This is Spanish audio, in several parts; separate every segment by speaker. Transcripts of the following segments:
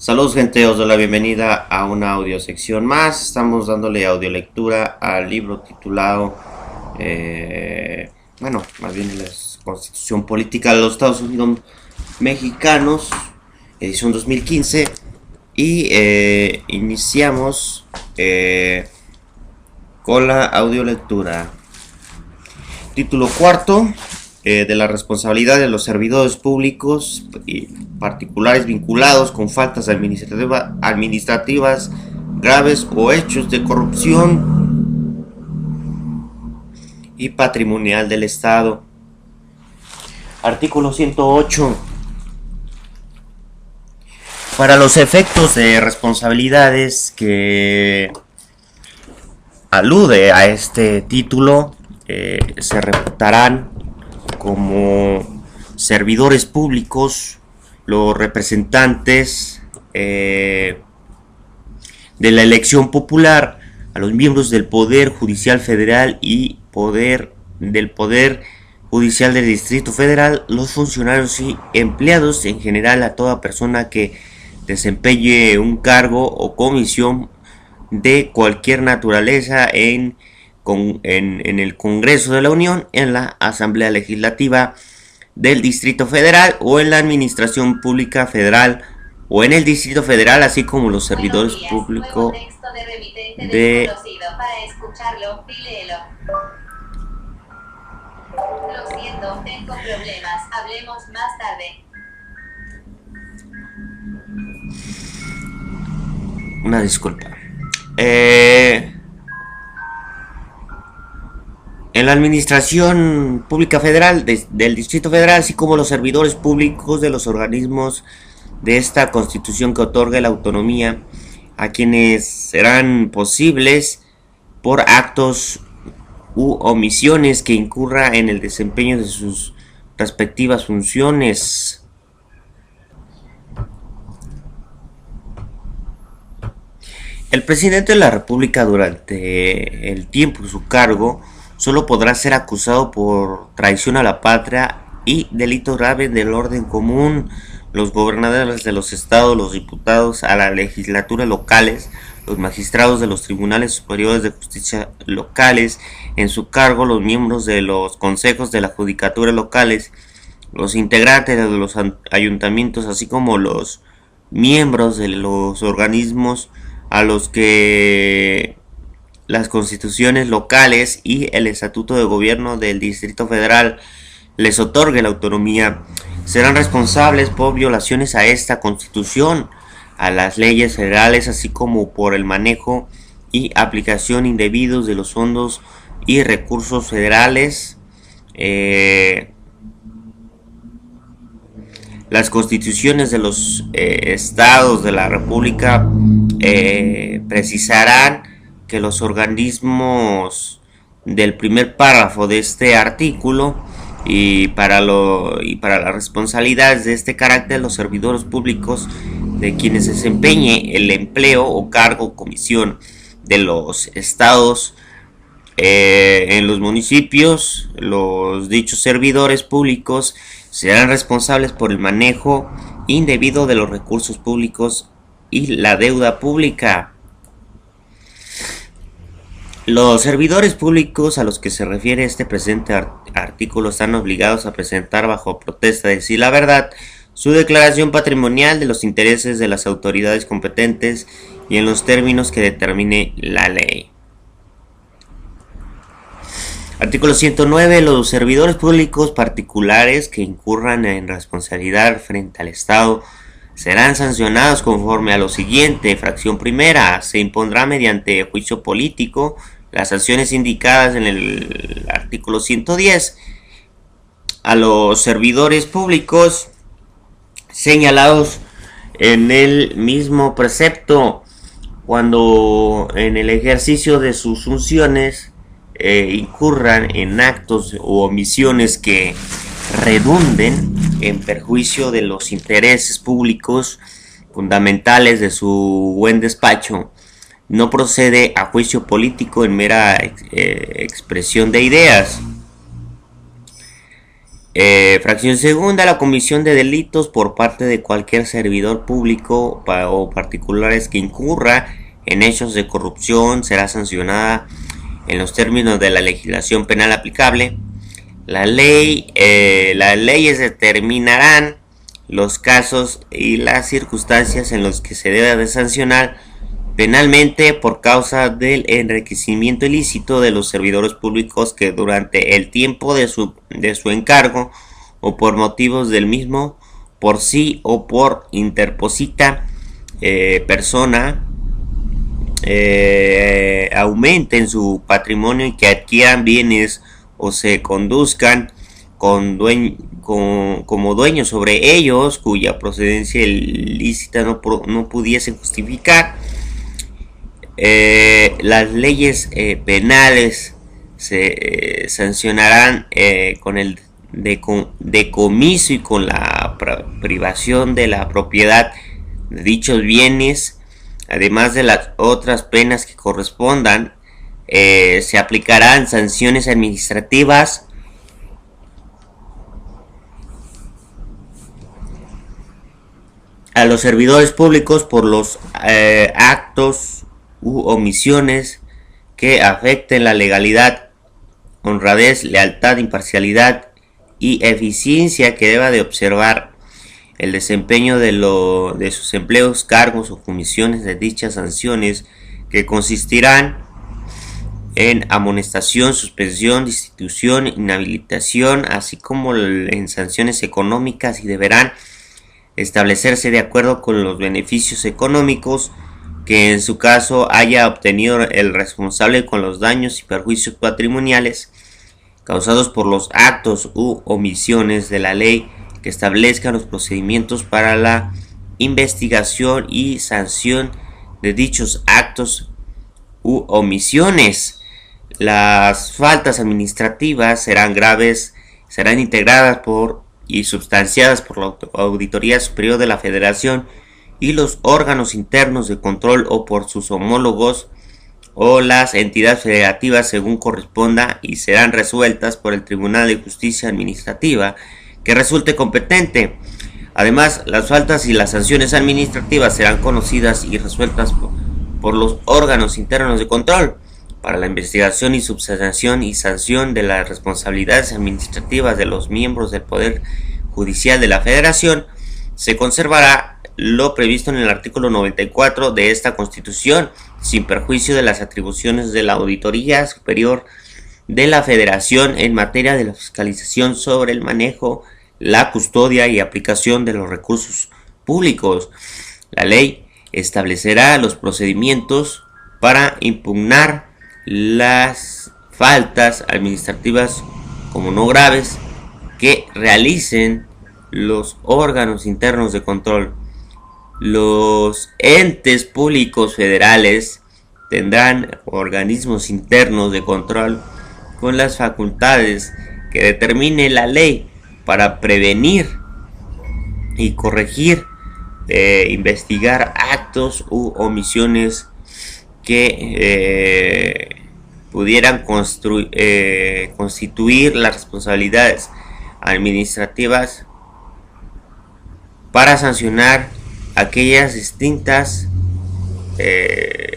Speaker 1: Saludos gente, os doy la bienvenida a una audiosección más. Estamos dándole audiolectura al libro titulado, más bien la Constitución Política de los Estados Unidos Mexicanos, edición 2015. Y iniciamos con la audiolectura. Título cuarto. De la responsabilidad de los servidores públicos y particulares vinculados con faltas administrativas graves o hechos de corrupción y patrimonial del Estado. Artículo 108. Para los efectos de responsabilidades que alude a este título, se reputarán como servidores públicos los representantes de la elección popular a los miembros del Poder Judicial Federal y del Poder Judicial del Distrito Federal, los funcionarios y empleados en general, a toda persona que desempeñe un cargo o comisión de cualquier naturaleza en el Congreso de la Unión, en la Asamblea Legislativa del Distrito Federal o en la Administración Pública Federal o en el Distrito Federal, así como los servidores públicos de...
Speaker 2: Lo siento, tengo problemas. Hablemos más tarde.
Speaker 1: Una disculpa. En la Administración Pública Federal del Distrito Federal, así como los servidores públicos de los organismos de esta Constitución que otorga la autonomía a quienes serán posibles por actos u omisiones que incurra en el desempeño de sus respectivas funciones. El presidente de la República, durante el tiempo de su cargo, solo podrá ser acusado por traición a la patria y delitos graves del orden común. Los gobernadores de los estados, los diputados a las legislaturas locales, los magistrados de los tribunales superiores de justicia locales, en su cargo los miembros de los consejos de la judicatura locales, los integrantes de los ayuntamientos, así como los miembros de los organismos a los que las constituciones locales y el estatuto de gobierno del Distrito Federal les otorgue la autonomía, serán responsables por violaciones a esta constitución, a las leyes federales, así como por el manejo y aplicación indebidos de los fondos y recursos federales. Las constituciones de los estados de la República precisarán que los organismos del primer párrafo de este artículo y para las responsabilidades de este carácter, los servidores públicos de quienes desempeñe el empleo o cargo o comisión de los estados en los municipios, los dichos servidores públicos serán responsables por el manejo indebido de los recursos públicos y la deuda pública. Los servidores públicos a los que se refiere este presente artículo están obligados a presentar bajo protesta de decir la verdad su declaración patrimonial de los intereses de las autoridades competentes y en los términos que determine la ley. Artículo 109. Los servidores públicos particulares que incurran en responsabilidad frente al Estado serán sancionados conforme a lo siguiente. Fracción primera. Se impondrá mediante juicio político las sanciones indicadas en el artículo 110 a los servidores públicos señalados en el mismo precepto cuando en el ejercicio de sus funciones incurran en actos u omisiones que redunden en perjuicio de los intereses públicos fundamentales de su buen despacho. No procede a juicio político en mera expresión de ideas. Fracción segunda, la comisión de delitos por parte de cualquier servidor público o particulares que incurra en hechos de corrupción será sancionada en los términos de la legislación penal aplicable. Las leyes determinarán los casos y las circunstancias en los que se debe de sancionar penalmente por causa del enriquecimiento ilícito de los servidores públicos que durante el tiempo de su encargo o por motivos del mismo, por sí o por interposita persona, aumenten su patrimonio y que adquieran bienes o se conduzcan como dueños sobre ellos cuya procedencia ilícita no pudiesen justificar. Las leyes penales se sancionarán con el decomiso y con la privación de la propiedad de dichos bienes, además de las otras penas que correspondan. Se aplicarán sanciones administrativas a los servidores públicos por los actos u omisiones que afecten la legalidad, honradez, lealtad, imparcialidad y eficiencia que deba de observar el desempeño de sus empleos, cargos o comisiones. De dichas sanciones, que consistirán en amonestación, suspensión, destitución, inhabilitación, así como en sanciones económicas, y deberán establecerse de acuerdo con los beneficios económicos que en su caso haya obtenido el responsable con los daños y perjuicios patrimoniales causados por los actos u omisiones de la ley, que establezcan los procedimientos para la investigación y sanción de dichos actos u omisiones. Las faltas administrativas serán graves, serán integradas y substanciadas por la Auditoría Superior de la Federación y los órganos internos de control o por sus homólogos o las entidades federativas según corresponda, y serán resueltas por el Tribunal de Justicia Administrativa que resulte competente. Además, las faltas y las sanciones administrativas serán conocidas y resueltas por los órganos internos de control para la investigación y subsanación y sanción de las responsabilidades administrativas de los miembros del Poder Judicial de la Federación. Se conservará lo previsto en el artículo 94 de esta Constitución, sin perjuicio de las atribuciones de la Auditoría Superior de la Federación en materia de la fiscalización sobre el manejo, la custodia y aplicación de los recursos públicos. La ley establecerá los procedimientos para impugnar las faltas administrativas como no graves que realicen los órganos internos de control. Los entes públicos federales tendrán organismos internos de control con las facultades que determine la ley para prevenir y corregir, investigar actos u omisiones que pudieran constituir las responsabilidades administrativas, para sancionar aquellas distintas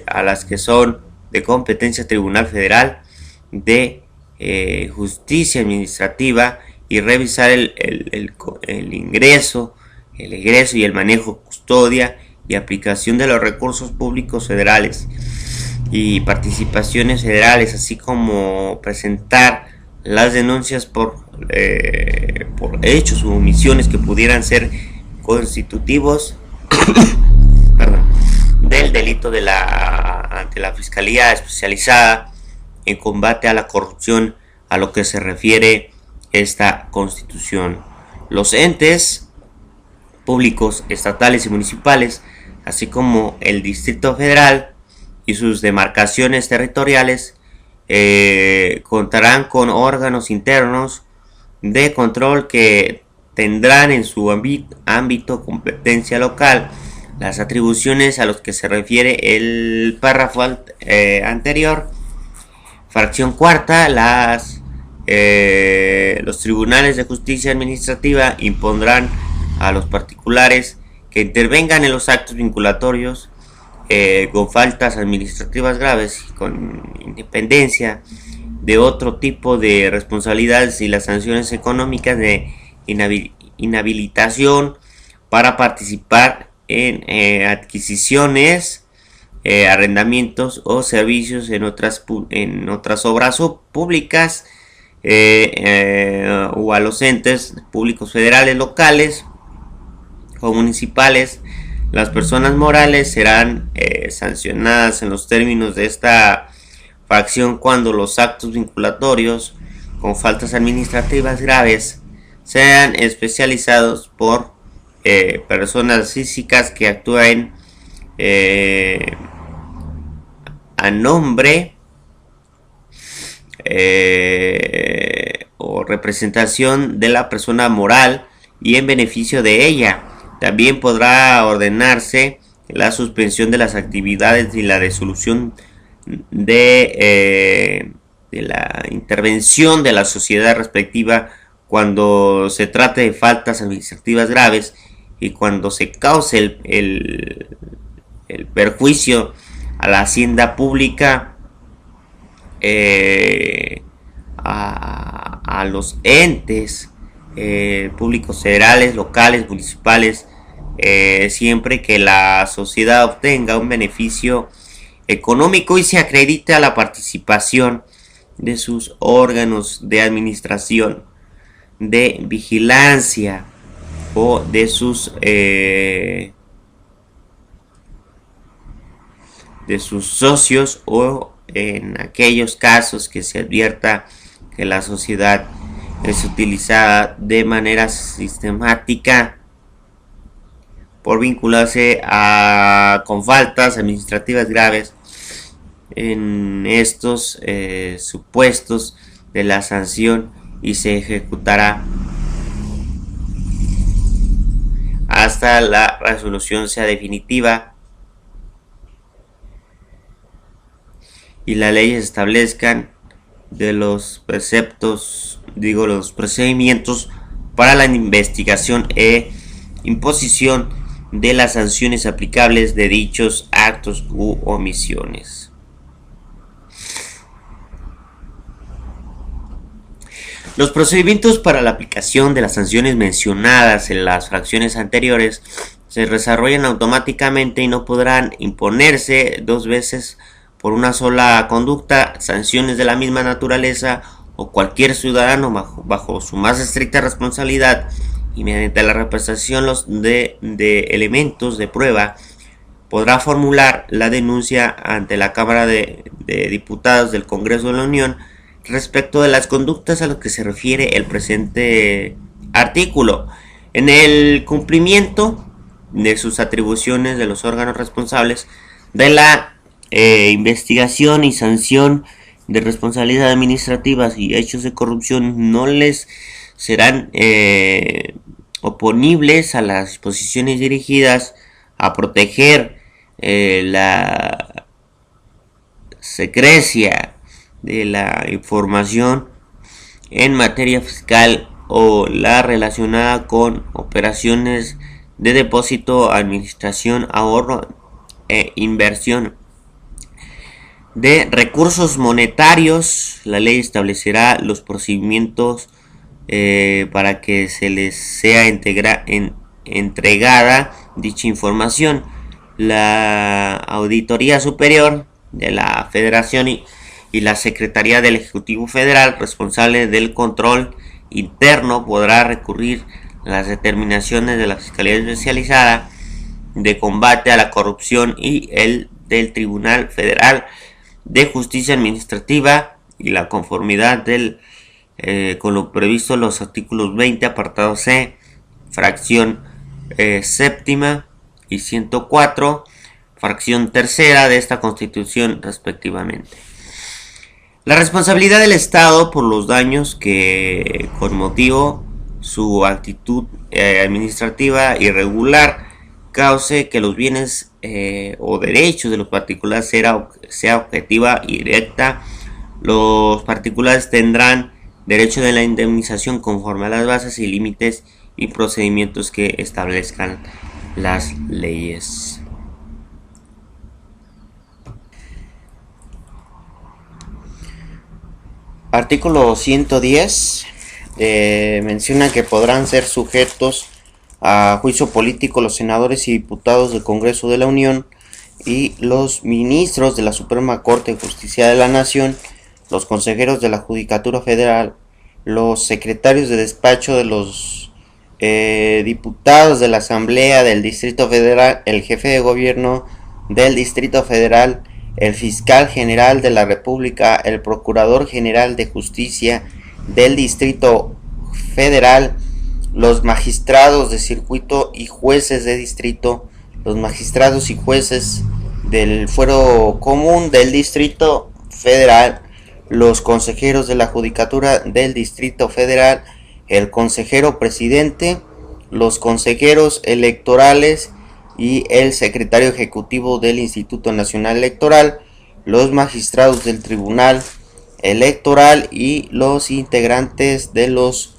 Speaker 1: a las que son de competencia Tribunal Federal de Justicia Administrativa, y revisar el ingreso, el egreso y el manejo, custodia y aplicación de los recursos públicos federales y participaciones federales, así como presentar las denuncias por hechos u omisiones que pudieran ser constitutivos del delito ante la Fiscalía Especializada en Combate a la Corrupción, a lo que se refiere esta Constitución. Los entes públicos estatales y municipales, así como el Distrito Federal y sus demarcaciones territoriales, contarán con órganos internos de control que tendrán en su ámbito competencia local las atribuciones a los que se refiere el párrafo anterior. Fracción cuarta, las los tribunales de justicia administrativa impondrán a los particulares que intervengan en los actos vinculatorios con faltas administrativas graves y con independencia de otro tipo de responsabilidades y las sanciones económicas de inhabilitación para participar en adquisiciones, arrendamientos o servicios en otras obras públicas o a los entes públicos federales, locales o municipales. Las personas morales serán sancionadas en los términos de esta fracción cuando los actos vinculatorios con faltas administrativas graves sean especializados por personas físicas que actúen a nombre o representación de la persona moral y en beneficio de ella. También podrá ordenarse la suspensión de las actividades y la resolución de la intervención de la sociedad respectiva cuando se trate de faltas administrativas graves y cuando se cause el perjuicio a la hacienda pública, a los entes públicos federales, locales, municipales, siempre que la sociedad obtenga un beneficio económico y se acredite a la participación de sus órganos de administración, de vigilancia o de sus socios, o en aquellos casos que se advierta que la sociedad es utilizada de manera sistemática por vincularse con faltas administrativas graves. En estos supuestos de la sanción y se ejecutará hasta la resolución sea definitiva y las leyes establezcan de los los procedimientos para la investigación e imposición de las sanciones aplicables de dichos actos u omisiones. Los procedimientos para la aplicación de las sanciones mencionadas en las fracciones anteriores se desarrollan automáticamente y no podrán imponerse dos veces por una sola conducta. Sanciones de la misma naturaleza o cualquier ciudadano bajo su más estricta responsabilidad y mediante la representación de elementos de prueba podrá formular la denuncia ante la Cámara de Diputados del Congreso de la Unión respecto de las conductas a las que se refiere el presente artículo, en el cumplimiento de sus atribuciones de los órganos responsables de la investigación y sanción de responsabilidades administrativas y hechos de corrupción. No les serán oponibles a las disposiciones dirigidas a proteger la secrecía de la información en materia fiscal o la relacionada con operaciones de depósito, administración, ahorro e inversión de recursos monetarios. La ley establecerá los procedimientos para que se les sea entregada dicha información. La Auditoría Superior de la Federación y la Secretaría del Ejecutivo Federal, responsable del control interno, podrá recurrir a las determinaciones de la Fiscalía Especializada de Combate a la Corrupción y el del Tribunal Federal de Justicia Administrativa y la conformidad con lo previsto en los artículos 20, apartado C, fracción séptima y 104, fracción tercera de esta Constitución respectivamente. La responsabilidad del Estado por los daños que con motivo su actitud administrativa irregular cause que los bienes o derechos de los particulares sea objetiva y directa. Los particulares tendrán derecho de la indemnización conforme a las bases y límites y procedimientos que establezcan las leyes. Artículo 110 menciona que podrán ser sujetos a juicio político los senadores y diputados del Congreso de la Unión y los ministros de la Suprema Corte de Justicia de la Nación, los consejeros de la Judicatura Federal, los secretarios de despacho de los diputados de la Asamblea del Distrito Federal, el jefe de gobierno del Distrito Federal, el fiscal general de la República, el procurador general de justicia del Distrito Federal, los magistrados de circuito y jueces de distrito, los magistrados y jueces del fuero común del Distrito Federal, los consejeros de la Judicatura del Distrito Federal, el consejero presidente, los consejeros electorales y el secretario ejecutivo del Instituto Nacional Electoral, los magistrados del Tribunal Electoral y los integrantes de los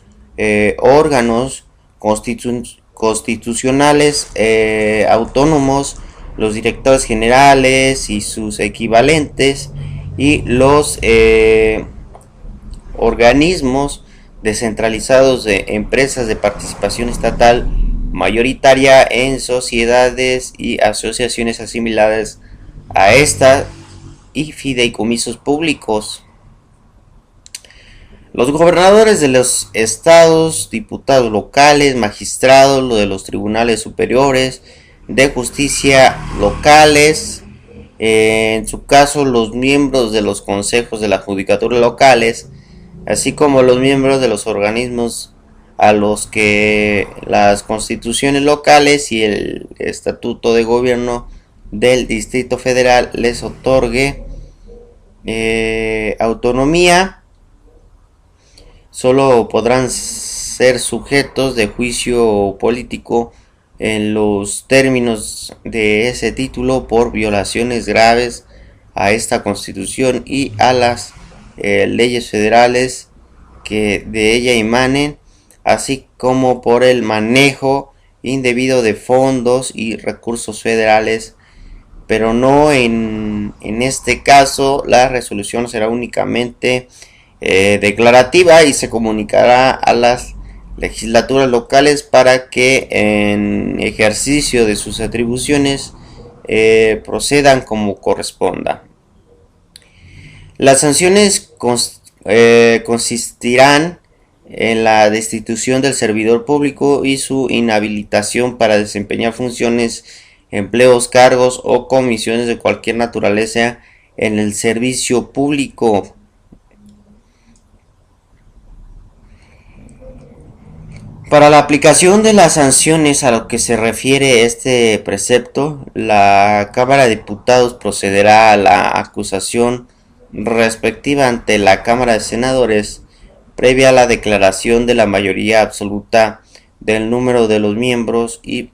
Speaker 1: órganos constitucionales autónomos, los directores generales y sus equivalentes y los organismos descentralizados de empresas de participación estatal mayoritaria en sociedades y asociaciones asimiladas a esta y fideicomisos públicos. Los gobernadores de los estados, diputados locales, magistrados, lo de los tribunales superiores de justicia locales, en su caso los miembros de los consejos de la judicatura locales, así como los miembros de los organismos a los que las constituciones locales y el estatuto de gobierno del Distrito Federal les otorgue autonomía, solo podrán ser sujetos de juicio político en los términos de ese título por violaciones graves a esta Constitución y a las leyes federales que de ella emanen, así como por el manejo indebido de fondos y recursos federales, pero no en este caso. La resolución será únicamente declarativa y se comunicará a las legislaturas locales para que en ejercicio de sus atribuciones procedan como corresponda. Las sanciones consistirán en la destitución del servidor público y su inhabilitación para desempeñar funciones, empleos, cargos o comisiones de cualquier naturaleza en el servicio público. Para la aplicación de las sanciones a lo que se refiere este precepto, la Cámara de Diputados procederá a la acusación respectiva ante la Cámara de Senadores, previa a la declaración de la mayoría absoluta del número de los miembros y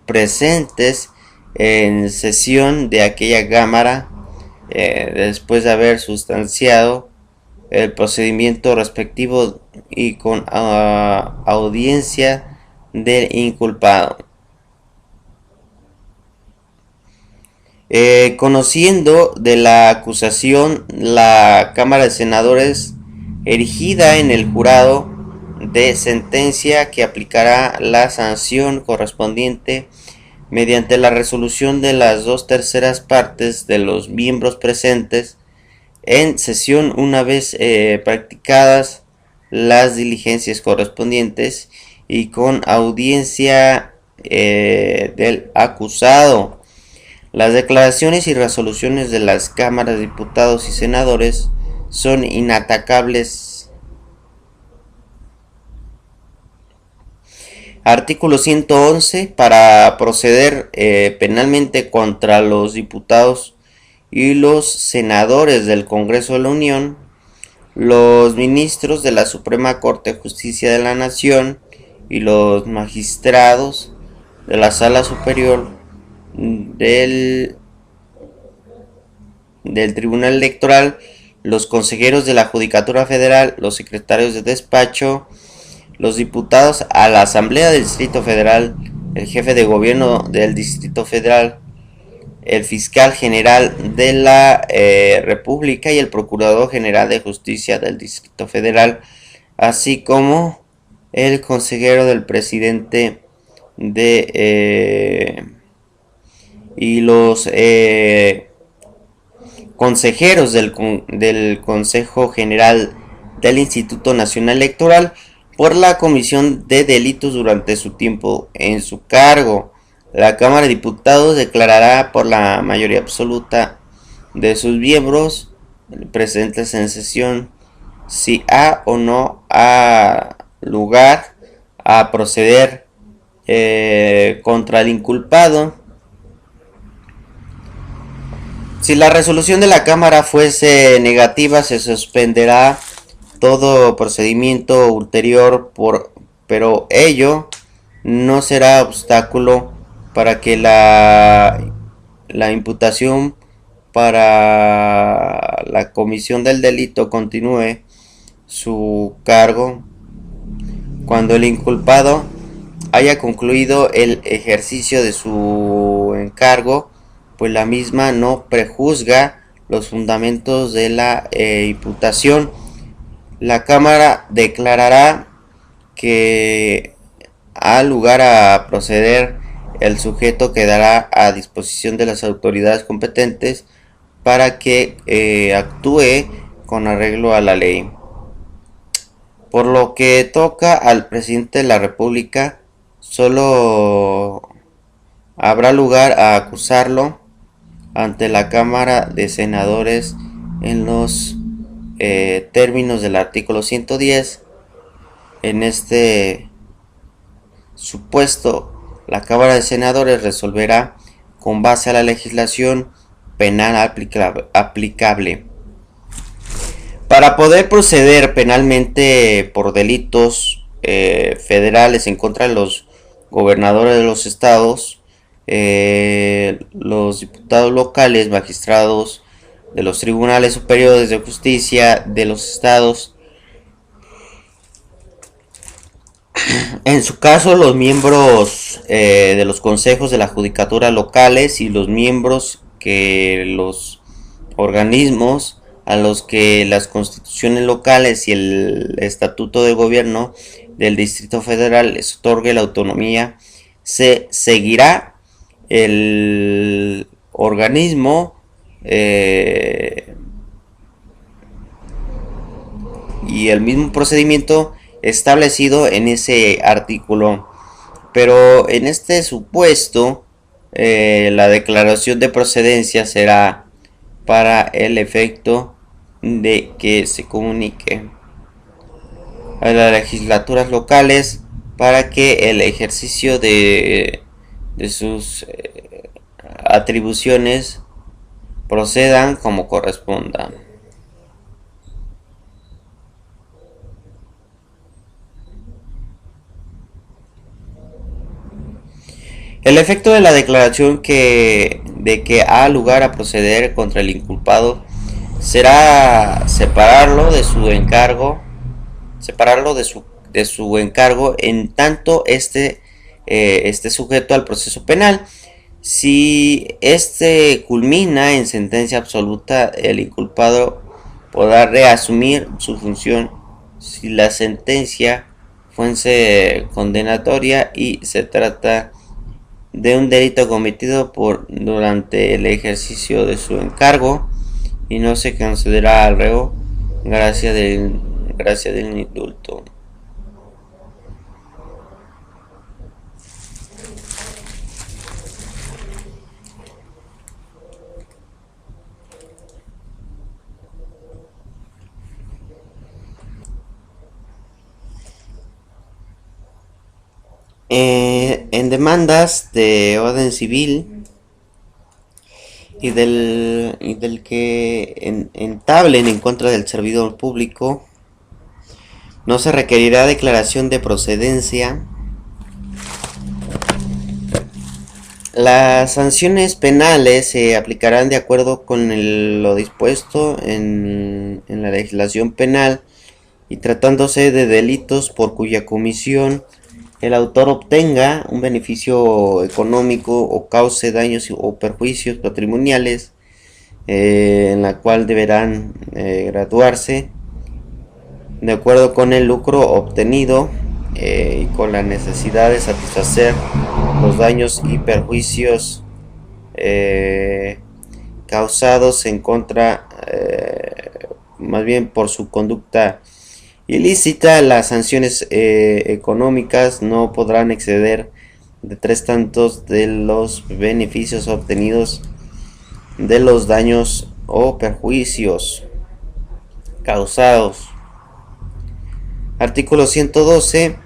Speaker 1: presentes en sesión de aquella Cámara, después de haber sustanciado el procedimiento respectivo y con audiencia del inculpado. Conociendo de la acusación, la Cámara de Senadores erigida en el jurado de sentencia que aplicará la sanción correspondiente mediante la resolución de las 2/3 partes de los miembros presentes en sesión una vez practicadas las diligencias correspondientes y con audiencia del acusado. Las declaraciones y resoluciones de las cámaras de diputados y senadores son inatacables. Artículo 111. Para proceder penalmente contra los diputados y los senadores del Congreso de la Unión, los ministros de la Suprema Corte de Justicia de la Nación y los magistrados de la Sala Superior del Tribunal Electoral los consejeros de la Judicatura Federal, los secretarios de despacho, los diputados a la Asamblea del Distrito Federal, el jefe de gobierno del Distrito Federal, el fiscal general de la República y el procurador general de justicia del Distrito Federal, así como el consejero del presidente y los consejeros del Consejo General del Instituto Nacional Electoral por la comisión de delitos durante su tiempo en su cargo. La Cámara de Diputados declarará por la mayoría absoluta de sus miembros presentes en sesión si ha o no ha lugar a proceder contra el inculpado. Si la resolución de la Cámara fuese negativa, se suspenderá todo procedimiento ulterior, pero ello no será obstáculo para que la imputación para la comisión del delito continúe su cargo cuando el inculpado haya concluido el ejercicio de su encargo, pues la misma no prejuzga los fundamentos de la imputación. La Cámara declarará que ha lugar a proceder, el sujeto quedará a disposición de las autoridades competentes para que actúe con arreglo a la ley. Por lo que toca al presidente de la República, solo habrá lugar a acusarlo ante la Cámara de Senadores en los términos del artículo 110. En este supuesto, la Cámara de Senadores resolverá con base a la legislación penal aplicable. Para poder proceder penalmente por delitos federales en contra de los gobernadores de los estados, los diputados locales, magistrados de los tribunales superiores de justicia de los estados, en su caso los miembros de los consejos de la judicatura locales y los miembros que los organismos a los que las constituciones locales y el estatuto de gobierno del Distrito Federal les otorgue la autonomía, se seguirá el organismo y el mismo procedimiento establecido en ese artículo. Pero en este supuesto, la declaración de procedencia será para el efecto de que se comunique a las legislaturas locales para que el ejercicio de sus atribuciones procedan como corresponda. El efecto de la declaración de que ha lugar a proceder contra el inculpado será separarlo de su encargo en tanto esté sujeto al proceso penal. Si este culmina en sentencia absoluta, el inculpado podrá reasumir su función si la sentencia fuese condenatoria y se trata de un delito cometido durante el ejercicio de su encargo y no se concederá al reo gracia del indulto. En demandas de orden civil y del que entablen en contra del servidor público, no se requerirá declaración de procedencia Las sanciones penales se aplicarán de acuerdo con lo dispuesto en la legislación penal y tratándose de delitos por cuya comisión el autor obtenga un beneficio económico o cause daños o perjuicios patrimoniales, en la cual deberán graduarse de acuerdo con el lucro obtenido y con la necesidad de satisfacer los daños y perjuicios causados en contra, más bien por su conducta ilícita. Las sanciones económicas no podrán exceder de 3 tantos de los beneficios obtenidos de los daños o perjuicios causados. Artículo 112.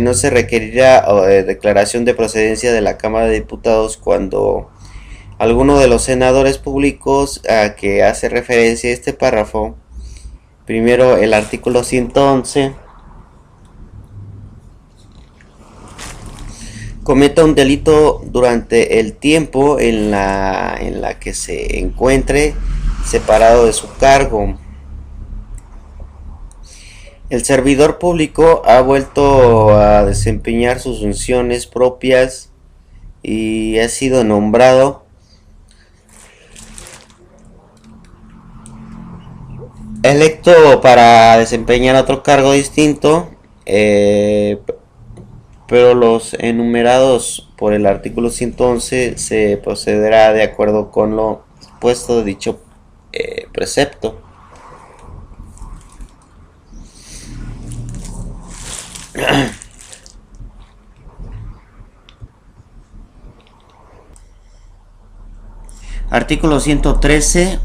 Speaker 1: No se requerirá declaración de procedencia de la Cámara de Diputados cuando alguno de los senadores públicos a que hace referencia este párrafo. Primero, el artículo 111 cometa un delito durante el tiempo en la que se encuentre separado de su cargo. El servidor público ha vuelto a desempeñar sus funciones propias y ha sido nombrado electo para desempeñar otro cargo distinto, pero los enumerados por el artículo 111 se procederá de acuerdo con lo expuesto de dicho precepto. Artículo 113.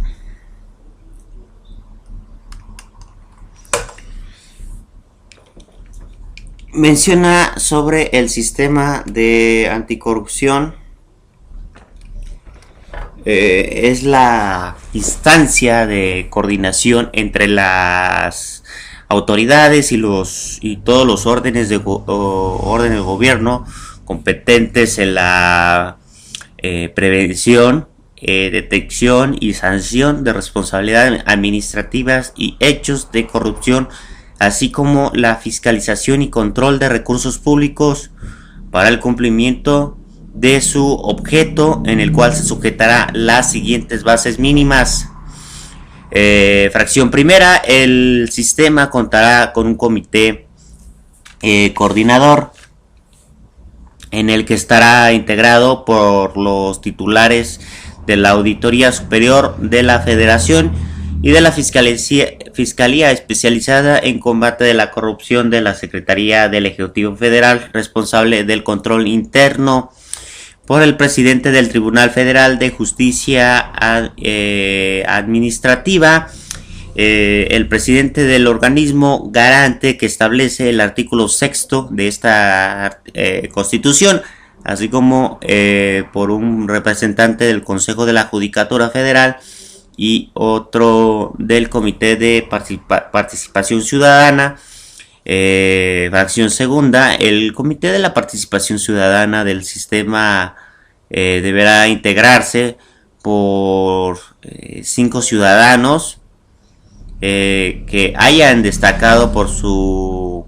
Speaker 1: Menciona sobre el sistema de anticorrupción. Es la instancia de coordinación entre las autoridades y todos los órdenes de gobierno competentes en la prevención, detección y sanción de responsabilidades administrativas y hechos de corrupción, así como la fiscalización y control de recursos públicos para el cumplimiento de su objeto, en el cual se sujetará las siguientes bases mínimas. Fracción primera, el sistema contará con un comité coordinador en el que estará integrado por los titulares de la Auditoría Superior de la Federación y de la Fiscalía Especializada en Combate de la Corrupción de la Secretaría del Ejecutivo Federal, responsable del control interno por el presidente del Tribunal Federal de Justicia Administrativa, el presidente del organismo garante que establece el artículo 6 de esta Constitución, así como por un representante del Consejo de la Judicatura Federal y otro del Comité de Participación Ciudadana. Fracción segunda, el Comité de la Participación Ciudadana del sistema deberá integrarse por 5 ciudadanos que hayan destacado por su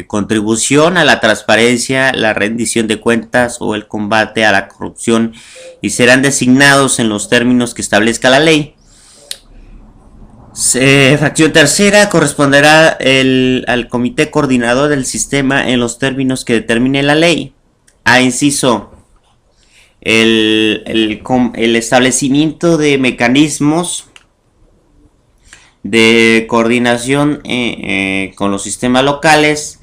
Speaker 1: contribución a la transparencia, la rendición de cuentas o el combate a la corrupción, y serán designados en los términos que establezca la ley. Fracción tercera, corresponderá al comité coordinador del sistema en los términos que determine la ley. A inciso, el establecimiento de mecanismos de coordinación con los sistemas locales.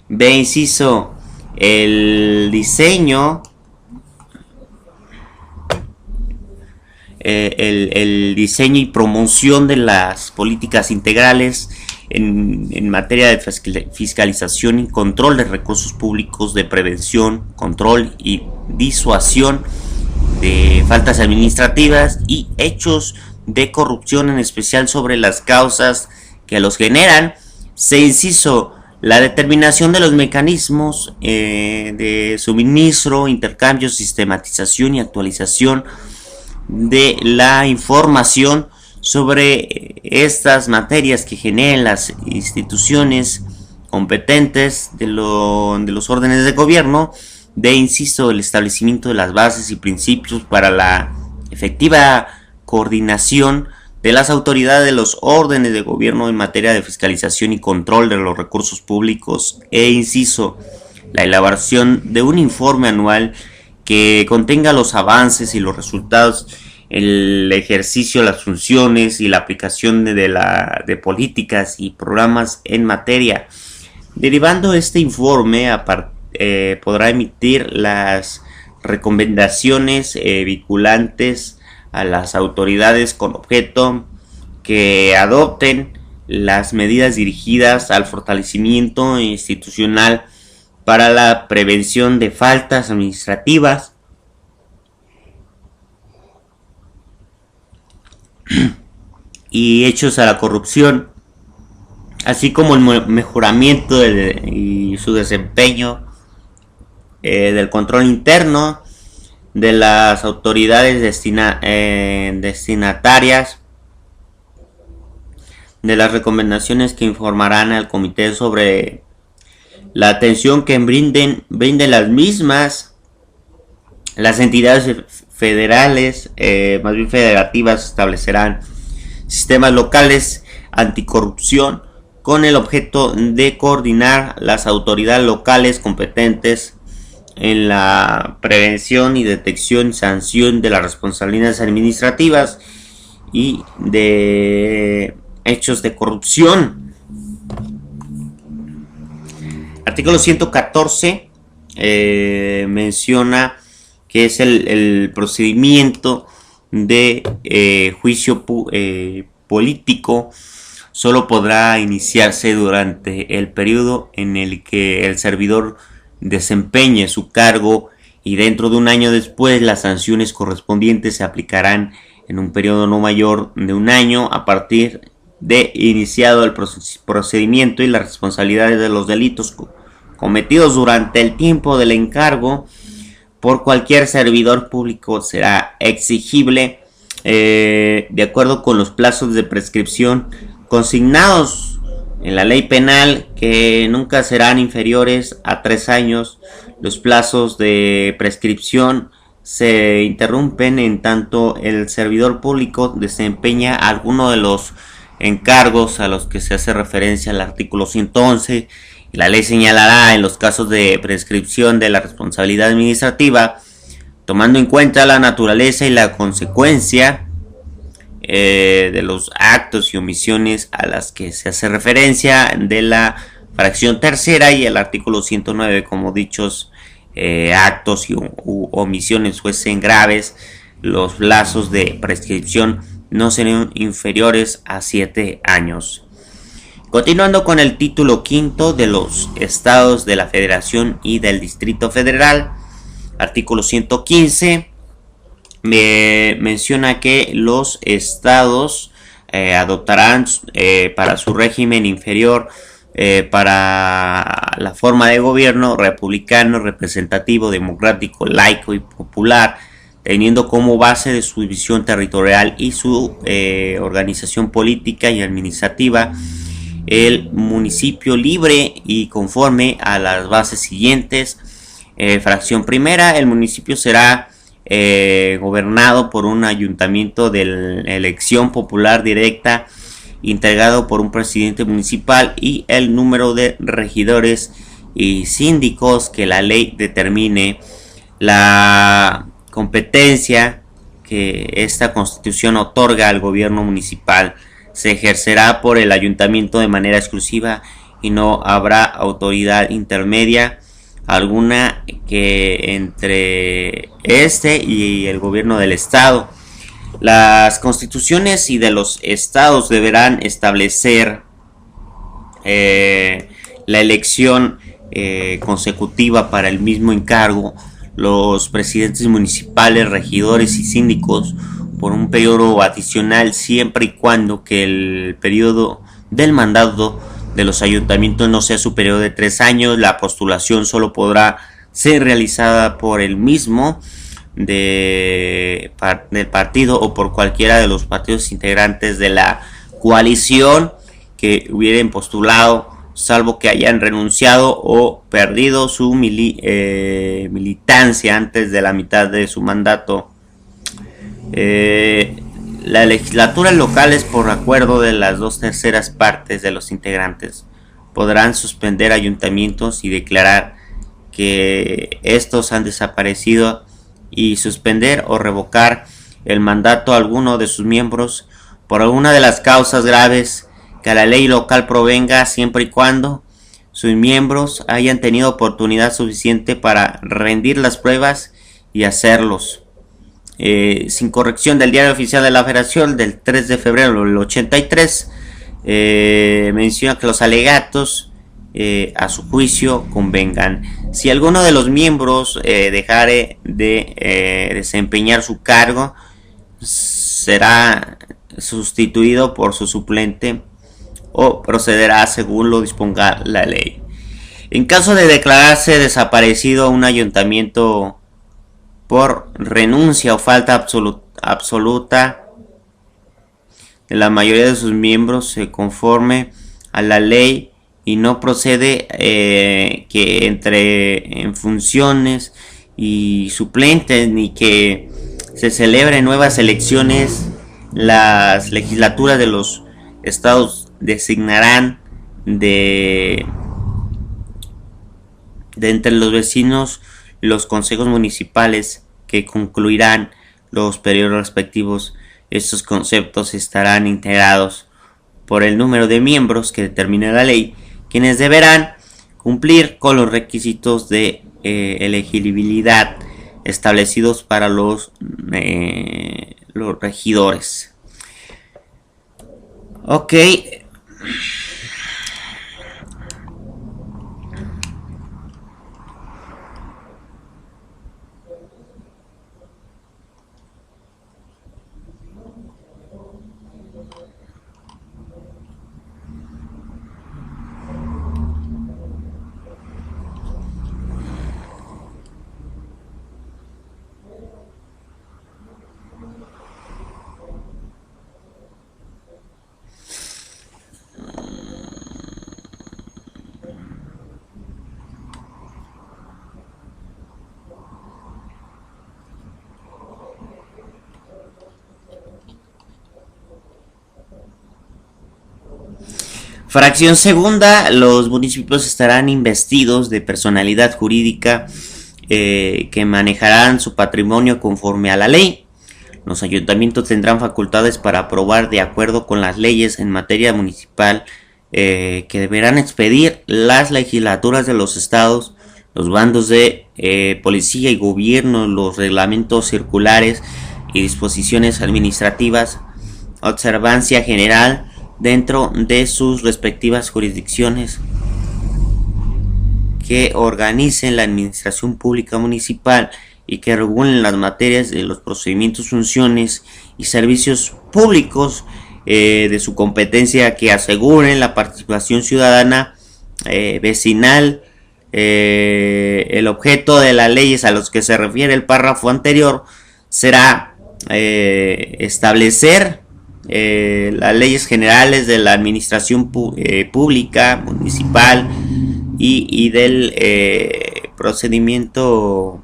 Speaker 1: B inciso, el diseño y promoción de las políticas integrales en materia de fiscalización y control de recursos públicos, de prevención, control y disuasión de faltas administrativas y hechos de corrupción, en especial sobre las causas que los generan. Se inciso, La determinación de los mecanismos de suministro, intercambio, sistematización y actualización de la información sobre estas materias que generen las instituciones competentes de los órdenes de gobierno, insisto, el establecimiento de las bases y principios para la efectiva coordinación de las autoridades de los órdenes de gobierno en materia de fiscalización y control de los recursos públicos, inciso, la elaboración de un informe anual que contenga los avances y los resultados, el ejercicio, las funciones y la aplicación de políticas y programas en materia. Derivando este informe, podrá emitir las recomendaciones vinculantes a las autoridades con objeto que adopten las medidas dirigidas al fortalecimiento institucional para la prevención de faltas administrativas y hechos a la corrupción, así como el mejoramiento y su desempeño del control interno de las autoridades destinatarias de las recomendaciones que informarán al comité sobre la atención que brinden las mismas. Las entidades federales, más bien federativas, establecerán sistemas locales anticorrupción con el objeto de coordinar las autoridades locales competentes en la prevención y detección y sanción de las responsabilidades administrativas y de hechos de corrupción. Artículo 114 menciona que es el procedimiento de juicio político solo podrá iniciarse durante el periodo en el que el servidor desempeñe su cargo, y dentro de un año después las sanciones correspondientes se aplicarán en un periodo no mayor de un año a partir de iniciado el procedimiento, y las responsabilidades de los delitos cometidos durante el tiempo del encargo por cualquier servidor público será exigible de acuerdo con los plazos de prescripción consignados en la ley penal, que nunca serán inferiores a 3 años. Los plazos de prescripción se interrumpen en tanto el servidor público desempeña alguno de los encargos a los que se hace referencia al artículo 111. Y la ley señalará en los casos de prescripción de la responsabilidad administrativa, tomando en cuenta la naturaleza y la consecuencia de los actos y omisiones a las que se hace referencia de la fracción tercera y el artículo 109, como dichos actos u omisiones fuesen graves, los plazos de prescripción no serán inferiores a 7 años. Continuando con el título quinto de los estados de la Federación y del Distrito Federal, artículo 115 menciona que los estados adoptarán para su régimen inferior, para la forma de gobierno republicano, representativo, democrático, laico y popular, teniendo como base de su división territorial y su organización política y administrativa el municipio libre y conforme a las bases siguientes. Fracción primera, el municipio será gobernado por un ayuntamiento de elección popular directa, integrado por un presidente municipal y el número de regidores y síndicos que la ley determine. La competencia que esta constitución otorga al gobierno municipal se ejercerá por el ayuntamiento de manera exclusiva y no habrá autoridad intermedia alguna que entre este y el gobierno del estado. Las constituciones y de los estados deberán establecer la elección consecutiva para el mismo encargo. Los presidentes municipales, regidores y síndicos por un periodo adicional, siempre y cuando que el periodo del mandato de los ayuntamientos no sea superior de 3 años. La postulación solo podrá ser realizada por el mismo del partido o por cualquiera de los partidos integrantes de la coalición que hubieran postulado, salvo que hayan renunciado o perdido su militancia antes de la mitad de su mandato. Las legislaturas locales, por acuerdo de las 2/3 partes de los integrantes, podrán suspender ayuntamientos y declarar que estos han desaparecido y suspender o revocar el mandato a alguno de sus miembros por alguna de las causas graves que a la ley local provenga, siempre y cuando sus miembros hayan tenido oportunidad suficiente para rendir las pruebas y hacerlos. Sin corrección del Diario Oficial de la Federación del 3 de febrero del 83, menciona que los alegatos a su juicio convengan. Si alguno de los miembros dejare de desempeñar su cargo, será sustituido por su suplente o procederá según lo disponga la ley. En caso de declararse desaparecido un ayuntamiento por renuncia o falta absoluta de la mayoría de sus miembros, se conforme a la ley y no procede que entre en funciones y suplentes ni que se celebren nuevas elecciones, las legislaturas de los estados designarán de entre los vecinos los consejos municipales que concluirán los periodos respectivos. Estos conceptos estarán integrados por el número de miembros que determina la ley, quienes deberán cumplir con los requisitos de elegibilidad establecidos para los regidores. Ok. Fracción segunda, los municipios estarán investidos de personalidad jurídica que manejarán su patrimonio conforme a la ley. Los ayuntamientos tendrán facultades para aprobar de acuerdo con las leyes en materia municipal que deberán expedir las legislaturas de los estados, los bandos de policía y gobierno, los reglamentos circulares y disposiciones administrativas, observancia general dentro de sus respectivas jurisdicciones, que organicen la administración pública municipal y que regulen las materias de los procedimientos, funciones y servicios públicos de su competencia, que aseguren la participación ciudadana vecinal. El objeto de las leyes a los que se refiere el párrafo anterior será establecer las leyes generales de la administración pública municipal y del procedimiento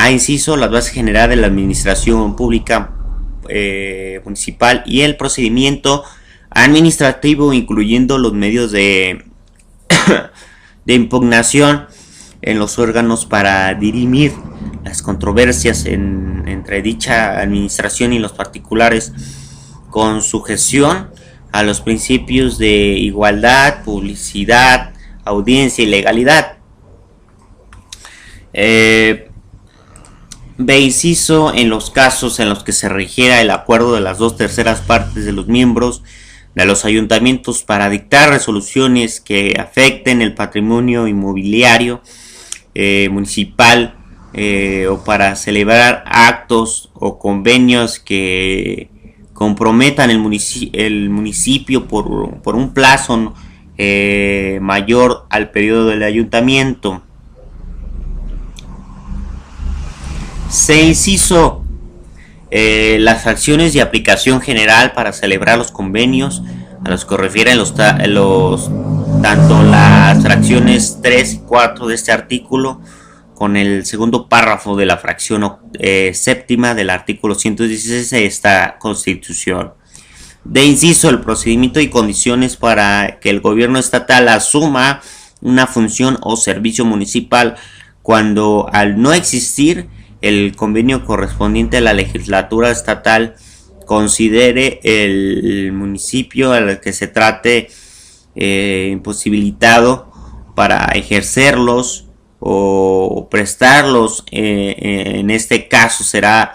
Speaker 1: inciso, las bases generales de la administración pública municipal y el procedimiento administrativo, incluyendo los medios de impugnación en los órganos para dirimir las controversias entre dicha administración y los particulares, con sujeción a los principios de igualdad, publicidad, audiencia y legalidad. B inciso, en los casos en los que se requiera el acuerdo de las 2/3 partes de los miembros de los ayuntamientos para dictar resoluciones que afecten el patrimonio inmobiliario municipal, o para celebrar actos o convenios que comprometan el municipio por un plazo mayor al periodo del ayuntamiento. Se inciso las acciones de aplicación general para celebrar los convenios a los que refieren tanto las fracciones 3 y 4 de este artículo con el segundo párrafo de la fracción séptima del artículo 116 de esta Constitución. De inciso, el procedimiento y condiciones para que el gobierno estatal asuma una función o servicio municipal cuando, al no existir el convenio correspondiente a la legislatura estatal, considere el municipio al que se trate imposibilitado para ejercerlos o prestarlos. En este caso será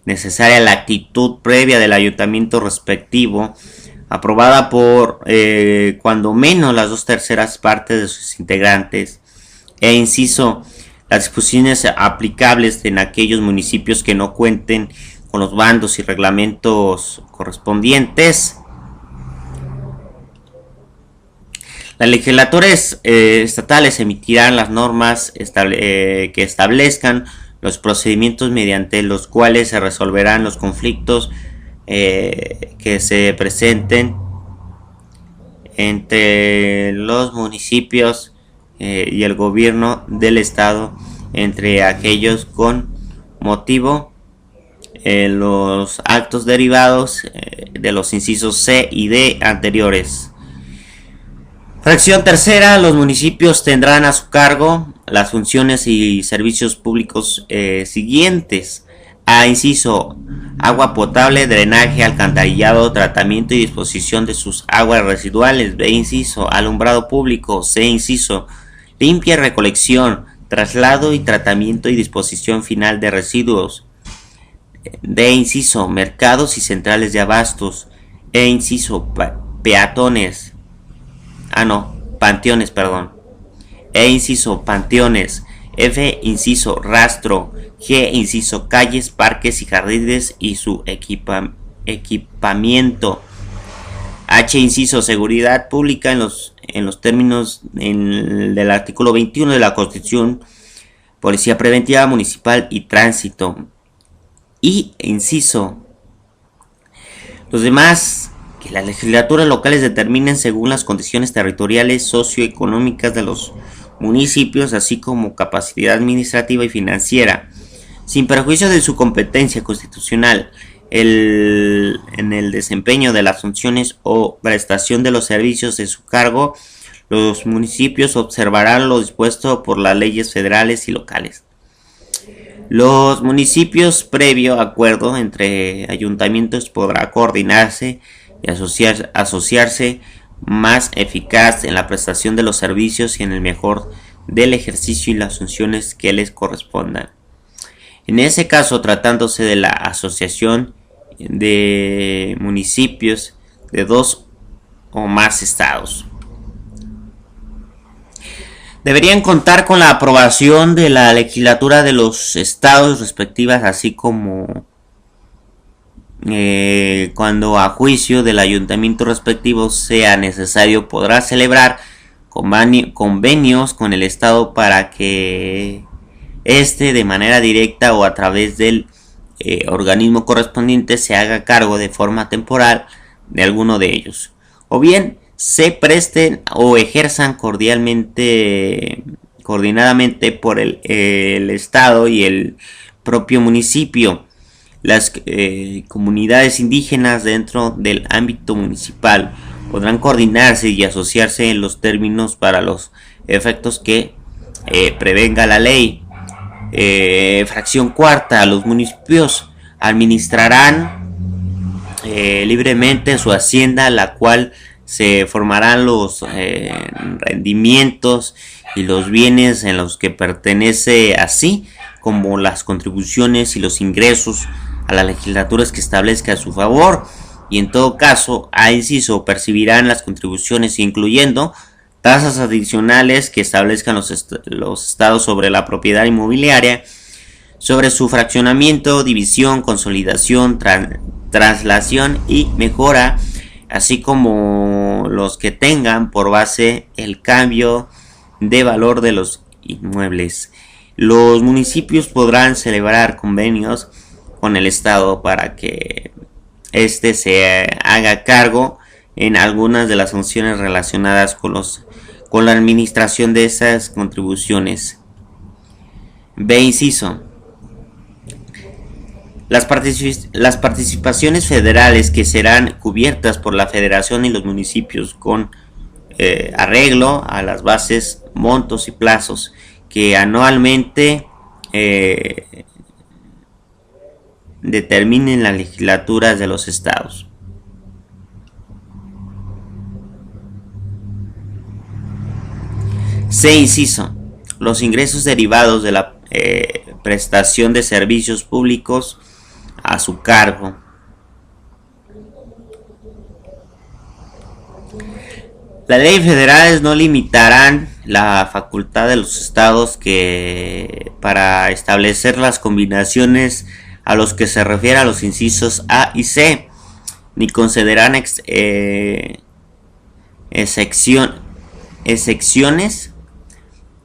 Speaker 1: necesaria la actitud previa del ayuntamiento respectivo, aprobada por cuando menos las 2/3 partes de sus integrantes, e inciso, las disposiciones aplicables en aquellos municipios que no cuenten con los bandos y reglamentos correspondientes. Las legislaturas estatales emitirán las normas que establezcan los procedimientos mediante los cuales se resolverán los conflictos que se presenten entre los municipios y el gobierno del estado, entre aquellos con motivo los actos derivados de los incisos C y D anteriores. Fracción tercera, los municipios tendrán a su cargo las funciones y servicios públicos siguientes. A, inciso, agua potable, drenaje, alcantarillado, tratamiento y disposición de sus aguas residuales. B, inciso, alumbrado público. C, inciso, limpia, recolección, traslado y tratamiento y disposición final de residuos. D, inciso, mercados y centrales de abastos. E, inciso, panteones, perdón. E, inciso, panteones. F, inciso, rastro. G, inciso, calles, parques y jardines y su equipamiento. H, inciso, seguridad pública en los términos del artículo 21 de la Constitución, policía preventiva municipal y tránsito. Y, inciso, los demás que las legislaturas locales determinen según las condiciones territoriales socioeconómicas de los municipios, así como capacidad administrativa y financiera, sin perjuicio de su competencia constitucional en el desempeño de las funciones o prestación de los servicios de su cargo. Los municipios observarán lo dispuesto por las leyes federales y locales. Los municipios, previo acuerdo entre ayuntamientos, podrá coordinarse y asociarse más eficaz en la prestación de los servicios y en el mejor del ejercicio y las funciones que les correspondan. En ese caso, tratándose de la asociación de municipios de 2 o más estados, deberían contar con la aprobación de la legislatura de los estados respectivas, así como cuando a juicio del ayuntamiento respectivo sea necesario, podrá celebrar convenios con el estado para que éste, de manera directa o a través del organismo correspondiente, se haga cargo de forma temporal de alguno de ellos, o bien se presten o ejerzan coordinadamente por el estado y el propio municipio. Las comunidades indígenas dentro del ámbito municipal podrán coordinarse y asociarse en los términos para los efectos que prevenga la ley. Fracción cuarta, los municipios administrarán libremente su hacienda, la cual se formarán los rendimientos y los bienes en los que pertenece, así como las contribuciones y los ingresos a las legislaturas que establezca a su favor, y en todo caso, a inciso, percibirán las contribuciones incluyendo tasas adicionales que establezcan los estados sobre la propiedad inmobiliaria, sobre su fraccionamiento, división, consolidación, traslación y mejora, así como los que tengan por base el cambio de valor de los inmuebles. Los municipios podrán celebrar convenios con el Estado para que éste se haga cargo en algunas de las funciones relacionadas con la administración de esas contribuciones. B. Inciso. Las participaciones federales que serán cubiertas por la Federación y los municipios con arreglo a las bases, montos y plazos que anualmente determinen las legislaturas de los estados. C. Inciso. Los ingresos derivados de la prestación de servicios públicos a su cargo. Las leyes federales no limitarán la facultad de los estados para establecer las combinaciones a los que se refiere a los incisos A y C, ni concederán excepciones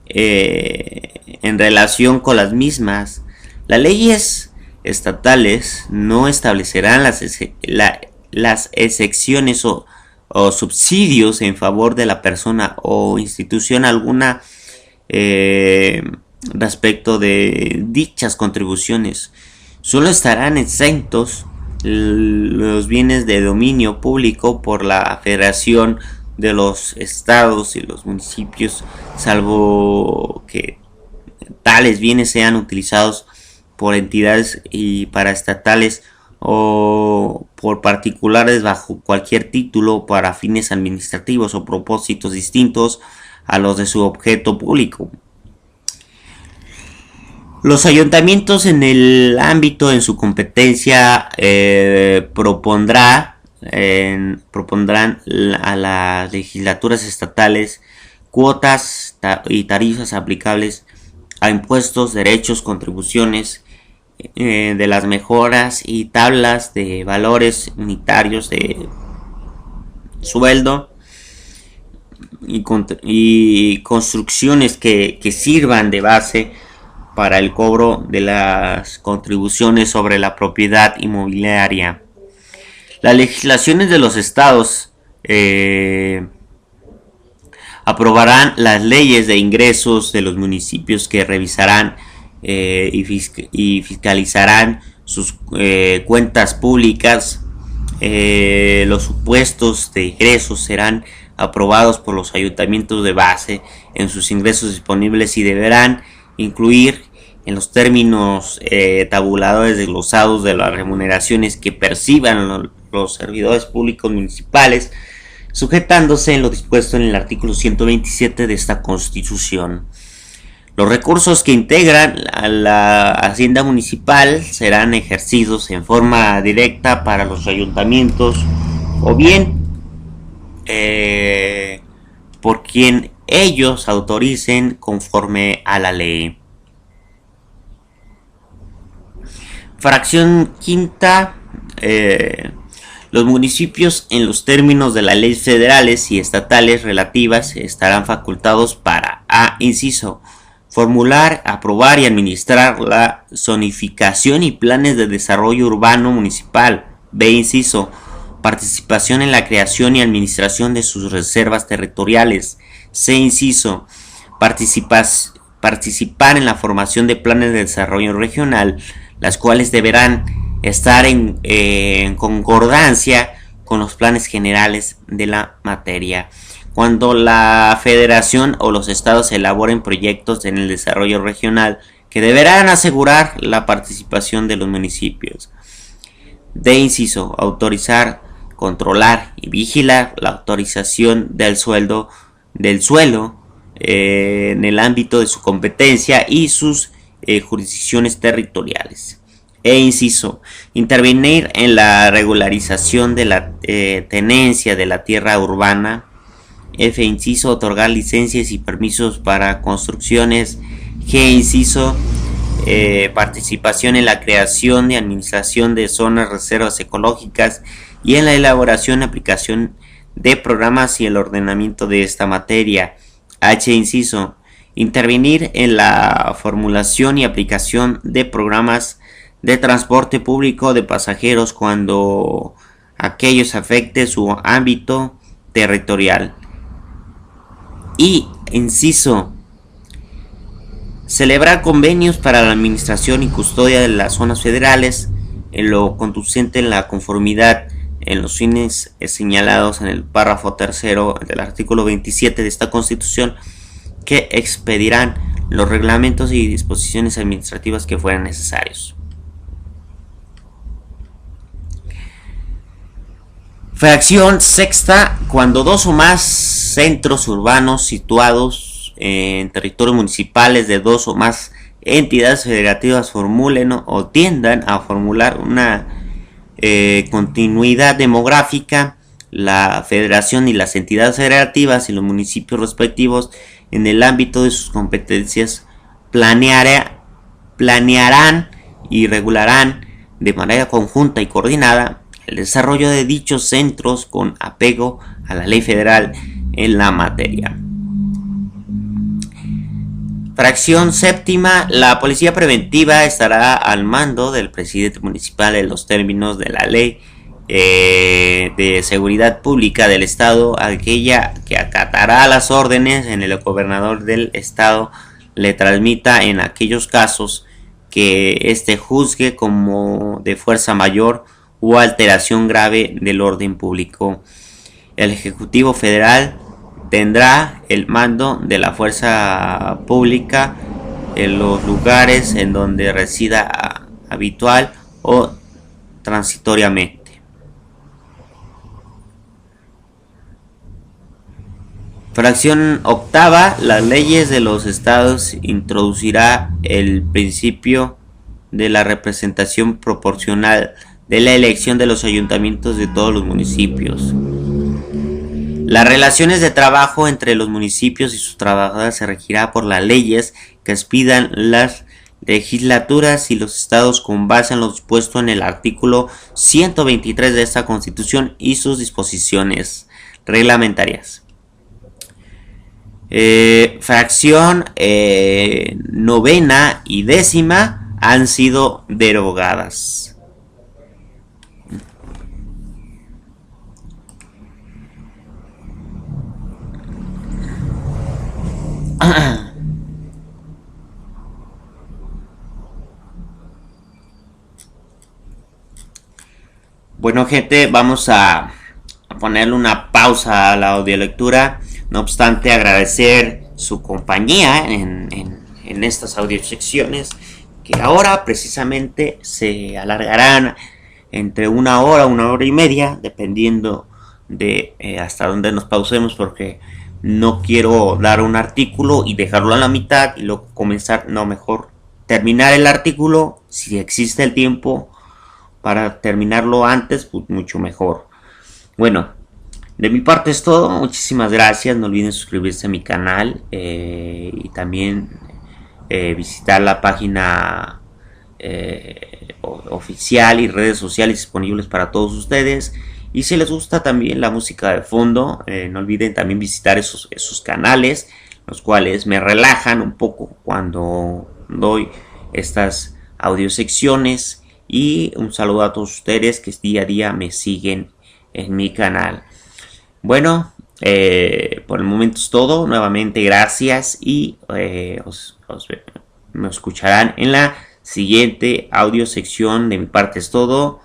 Speaker 1: en relación con las mismas. Las leyes estatales no establecerán las excepciones o subsidios en favor de la persona o institución alguna respecto de dichas contribuciones. Solo estarán exentos los bienes de dominio público por la Federación de los estados y los municipios, salvo que tales bienes sean utilizados por entidades y paraestatales o por particulares bajo cualquier título para fines administrativos o propósitos distintos a los de su objeto público. Los ayuntamientos en el ámbito en su competencia propondrán a las legislaturas estatales cuotas y tarifas aplicables a impuestos, derechos, contribuciones, de las mejoras y tablas de valores unitarios de sueldo y construcciones que sirvan de base para el cobro de las contribuciones sobre la propiedad inmobiliaria. Las legislaciones de los estados aprobarán las leyes de ingresos de los municipios que revisarán y fiscalizarán sus cuentas públicas. Los supuestos de ingresos serán aprobados por los ayuntamientos de base en sus ingresos disponibles y deberán incluir en los términos tabuladores desglosados de las remuneraciones que perciban los servidores públicos municipales, sujetándose en lo dispuesto en el artículo 127 de esta Constitución. Los recursos que integran a la hacienda municipal serán ejercidos en forma directa para los ayuntamientos o bien por quien ellos autoricen conforme a la ley. Fracción quinta. Los municipios, en los términos de las leyes federales y estatales relativas, estarán facultados para: A. Inciso. Formular, aprobar y administrar la zonificación y planes de desarrollo urbano municipal. B. Inciso. Participación en la creación y administración de sus reservas territoriales. C. Inciso. Participar en la formación de planes de desarrollo regional, las cuales deberán estar en concordancia con los planes generales de la materia. Cuando la federación o los estados elaboren proyectos en el desarrollo regional que deberán asegurar la participación de los municipios. D. Inciso. Autorizar, controlar y vigilar la autorización del suelo en el ámbito de su competencia y sus jurisdicciones territoriales. E. Inciso. Intervenir en la regularización de la tenencia de la tierra urbana. F. Inciso. Otorgar licencias y permisos para construcciones. G. Inciso. participación en la creación y administración de zonas reservas ecológicas y en la elaboración y aplicación de programas y el ordenamiento de esta materia. H. Inciso. Intervenir en la formulación y aplicación de programas de transporte público de pasajeros cuando aquellos afecte su ámbito territorial. Y inciso. Celebrar convenios para la administración y custodia de las zonas federales en lo conducente en la conformidad en los fines señalados en el párrafo tercero del artículo 27 de esta Constitución, que expedirán los reglamentos y disposiciones administrativas que fueran necesarios. Fracción sexta. Cuando dos o más centros urbanos situados en territorios municipales de dos o más entidades federativas formulen o tiendan a formular una continuidad demográfica, la federación y las entidades federativas y los municipios respectivos en el ámbito de sus competencias planearán y regularán de manera conjunta y coordinada el desarrollo de dichos centros con apego a la ley federal en la materia. Fracción séptima. La policía preventiva estará al mando del presidente municipal en los términos de la ley de seguridad pública del estado, aquella que acatará las órdenes en el gobernador del estado le transmita en aquellos casos que éste juzgue como de fuerza mayor o alteración grave del orden público. El Ejecutivo Federal tendrá el mando de la fuerza pública en los lugares en donde resida habitual o transitoriamente. Fracción octava. Las leyes de los estados introducirá el principio de la representación proporcional de la elección de los ayuntamientos de todos los municipios. Las relaciones de trabajo entre los municipios y sus trabajadores se regirá por las leyes que expidan las legislaturas y los estados con base en lo dispuesto en el artículo 123 de esta Constitución y sus disposiciones reglamentarias. Fracción novena y décima han sido derogadas. Bueno, gente, vamos a ponerle una pausa a la audiolectura. No obstante, agradecer su compañía en estas audiosecciones, que ahora precisamente se alargarán entre una hora y media, dependiendo de hasta dónde nos pausemos, porque no quiero dar un artículo y dejarlo a la mitad y luego comenzar. No, mejor terminar el artículo, si existe el tiempo para terminarlo antes, pues mucho mejor. Bueno, de mi parte es todo. Muchísimas gracias. No olviden suscribirse a mi canal y también visitar la página oficial y redes sociales disponibles para todos ustedes. Y si les gusta también la música de fondo, no olviden también visitar esos canales, los cuales me relajan un poco cuando doy estas audiosecciones. Y un saludo a todos ustedes que día a día me siguen en mi canal. Bueno, por el momento es todo. Nuevamente gracias y me escucharán en la siguiente audiosección. De mi parte es todo.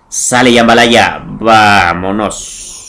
Speaker 1: Sale Jambalaya, vámonos.